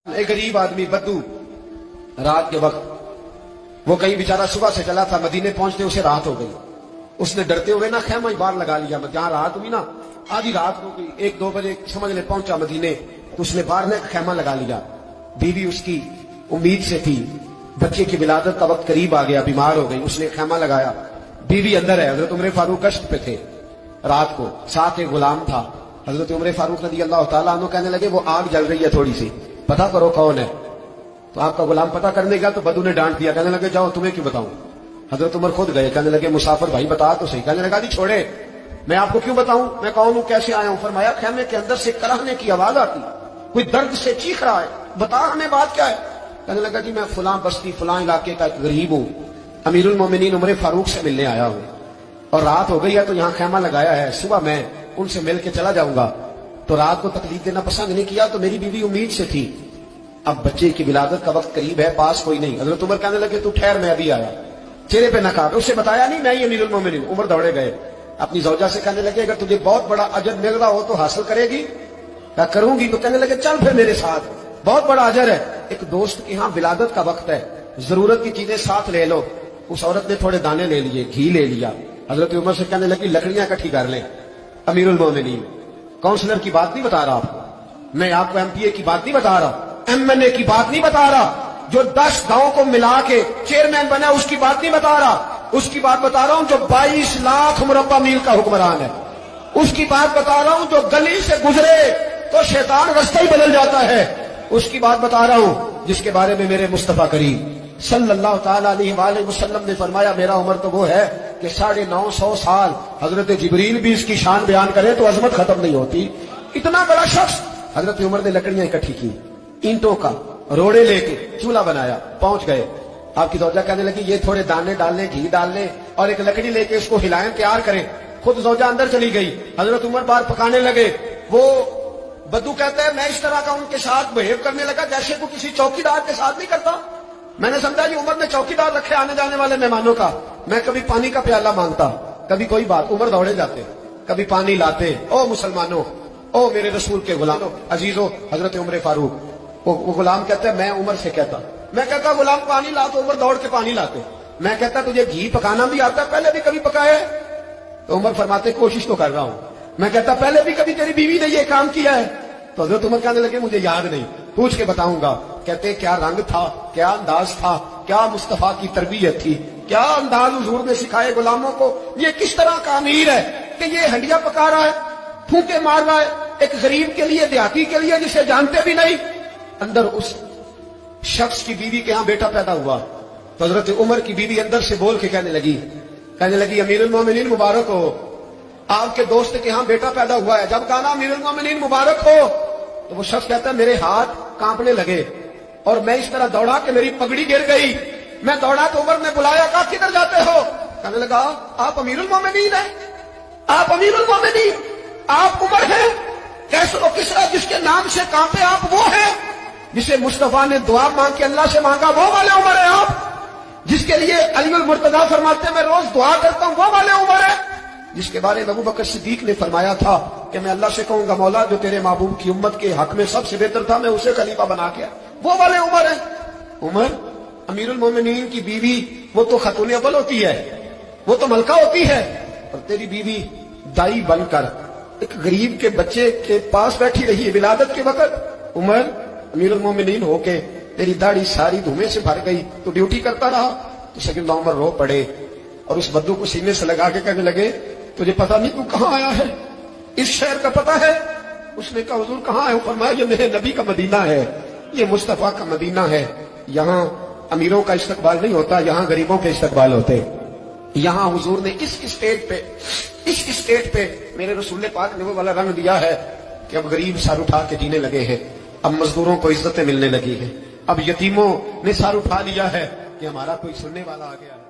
ایک غریب آدمی بدو رات کے وقت وہ کہیں بیچارہ صبح سے چلا تھا، مدینے پہنچتے اسے رات ہو گئی. اس نے ڈرتے ہوئے نا خیمہ ہی باہر لگا لیا. جہاں رات ہوئی نا آدھی رات ہو گئی، 1-2 بجے سمجھ لے پہنچا مدینے، تو اس نے باہر میں خیمہ لگا لیا. بیوی اس کی امید سے تھی، بچے کی ولادت کا وقت قریب آ گیا، بیمار ہو گئی، اس نے خیمہ لگایا. بیوی اندر ہے، حضرت عمر فاروق گشت پہ تھے رات کو، ساتھ ایک غلام تھا. حضرت عمر فاروق رضی اللہ تعالیٰ عنہ کہنے لگے وہ آگ جل رہی ہے تھوڑی سی، پتا کرو کون ہے. تو آپ کا غلام پتا کرنے گیا تو بدو نے ڈانٹ دیا، کہنے لگے جاؤ تمہیں کیوں بتاؤں. حضرت عمر خود گئے، کہنے لگے مسافر بھائی بتا تو صحیح. کہنے لگا جی چھوڑے، میں آپ کو کیوں بتاؤں، میں کون ہوں، کیسے آیا ہوں. فرمایا خیمے کے اندر سے کراہنے کی آواز آتی، کوئی درد سے چیخ رہا ہے، بتا ہمیں بات کیا ہے. کہنے لگا جی میں فلاں بستی فلاں علاقے کا ایک غریب ہوں، امیر المومنین عمر فاروق سے ملنے آیا ہوں، اور رات ہو گئی ہے تو یہاں خیمہ لگایا ہے، صبح میں ان سے مل کے چلا جاؤں گا. تو رات کو تکلیف دینا پسند نہیں کیا، تو میری بیوی امید سے تھی، اب بچے کی ولادت کا وقت قریب ہے، پاس کوئی نہیں. حضرت عمر کہنے لگے تو ٹھہر میں ابھی آیا. چہرے پہ نقاب، اسے بتایا نہیں میں ہی امیر المومنین. عمر دوڑے گئے، اپنی زوجہ سے کہنے لگے اگر تجھے بہت بڑا اجر مل رہا ہو تو حاصل کرے گی. کیا کروں گی. تو کہنے لگے چل پھر میرے ساتھ، بہت بڑا اجر ہے. ایک دوست کے ہاں ولادت کا وقت ہے، ضرورت کی چیزیں ساتھ لے لو. اس عورت نے تھوڑے دانے لے لیے، گھی لے لیا. حضرت عمر سے کہنے لگی لکڑیاں اکٹھی کر لیں. امیر المومنین کاؤنسلر کی بات نہیں بتا رہا آپ کو، میں آپ کو ایم پی اے کی بات نہیں بتا رہا، ایم این اے کی بات نہیں بتا رہا، جو 10 گاؤں کو ملا کے چیئرمین بنا اس کی بات نہیں بتا رہا. اس کی بات بتا رہا ہوں جو 22 لاکھ مربع میل کا حکمران ہے. اس کی بات بتا رہا ہوں جو گلی سے گزرے تو شیطان رستہ ہی بدل جاتا ہے. اس کی بات بتا رہا ہوں جس کے بارے میں میرے مصطفیٰ کریم صلی اللہ تعالیٰ علیہ وآلہ وسلم نے فرمایا میرا عمر تو وہ ہے کہ 950 سال حضرت جبریل بھی اس کی شان بیان کرے تو عظمت ختم نہیں ہوتی. اتنا بڑا شخص. حضرت عمر نے لکڑیاں اکٹھی کی، اینٹوں کا روڑے لے کے چولہا بنایا، پہنچ گئے. آپ کی زوجہ کہنے لگی یہ تھوڑے دانے ڈالنے، گھی ڈالنے اور ایک لکڑی لے کے اس کو ہلائیں، تیار کریں. خود زوجہ اندر چلی گئی، حضرت عمر باہر پکانے لگے. وہ بدو کہتا ہے میں اس طرح کا ان کے ساتھ بہیو کرنے لگا جیسے وہ کسی چوکیدار کے ساتھ نہیں کرتا. میں نے سمجھا جی عمر نے چوکیدار رکھے آنے جانے والے مہمانوں کا. میں کبھی پانی کا پیالہ مانگتا، کبھی کوئی بات، عمر دوڑے جاتے، کبھی پانی لاتے. او مسلمانوں، او میرے رسول کے غلاموں، عزیزوں، حضرت عمر فاروق. وہ غلام کہتا ہے میں عمر سے کہتا، میں کہتا غلام پانی لا تو عمر دوڑ کے پانی لاتے. میں کہتا تجھے گھی پکانا بھی آتا ہے، پہلے بھی کبھی پکایا ہے؟ تو عمر فرماتے کوشش تو کر رہا ہوں. میں کہتا پہلے بھی کبھی تیری بیوی نے یہ کام کیا ہے؟ تو حضرت عمر کہنے لگے مجھے یاد نہیں، پوچھ کے بتاؤں گا. کہتے کیا رنگ تھا، کیا انداز تھا، کیا مصطفیٰ کی تربیت تھی، کیا انداز حضور نے سکھائے غلاموں کو. یہ کس طرح کا امیر ہے کہ یہ ہنڈیا پکا رہا ہے، پھونکے مار رہا ہے ایک غریب کے لیے، دیہاتی کے لیے جسے جانتے بھی نہیں. اندر اس شخص کی بیوی کے ہاں بیٹا پیدا ہوا تو حضرت عمر کی بیوی اندر سے بول کے کہنے لگی امیر المومنین مبارک ہو، آپ کے دوست کے ہاں بیٹا پیدا ہوا ہے. جب کہا امیر المومنین مبارک ہو تو وہ شخص کہتا ہے میرے ہاتھ کانپنے لگے اور میں اس طرح دوڑا کہ میری پگڑی گر گئی. میں دوڑا تو عمر نے بلایا، کہا کدھر جاتے ہو؟ کہنے لگا آپ امیر المومنین ہیں، آپ امیر المومنین، آپ عمر ہیں. کیسے کس طرح جس کے نام سے کانپے آپ وہ ہیں، جسے مصطفیٰ نے دعا مانگ کے اللہ سے مانگا وہ والے عمر ہیں آپ، جس کے لیے علی المرتضیٰ فرماتے ہیں میں روز دعا کرتا ہوں وہ والے عمر ہیں، جس کے بارے میں ابو بکر صدیق نے فرمایا تھا کہ میں اللہ سے کہوں گا مولا جو تیرے محبوب کی امت کے حق میں سب سے بہتر تھا میں اسے خلیفہ بنا کے وہ والے عمر ہیں. عمر امیر المومنین کی بیوی وہ تو خاتون اول ہوتی ہے، وہ تو ملکہ ہوتی ہے، اور تیری بیوی دائی بن کر ایک غریب کے بچے کے پاس بیٹھی رہی ہے ولادت کے وقت. عمر امیر المومنین ہو کے تیری داڑھی ساری دھوئیں سے بھر گئی تو ڈیوٹی کرتا رہا. تو سیدنا عمر رو پڑے اور اس بدو کو سینے سے لگا کے کہنے لگے تجھے پتا نہیں تو کہاں آیا ہے، اس شہر کا پتا ہے؟ اس نے کہا حضور کہاں ہے؟ وہ فرمایا یہ میرے نبی کا مدینہ ہے، یہ مصطفیٰ کا مدینہ ہے. یہاں امیروں کا استقبال نہیں ہوتا، یہاں غریبوں کے استقبال ہوتے. یہاں حضور نے اس اسٹیٹ پہ میرے رسول پاک نے وہ والا رنگ دیا ہے کہ اب غریب سر اٹھا کے جینے لگے ہیں، اب مزدوروں کو عزتیں ملنے لگی ہیں، اب یتیموں نے سر اٹھا لیا ہے کہ ہمارا کوئی سننے والا آ گیا ہے.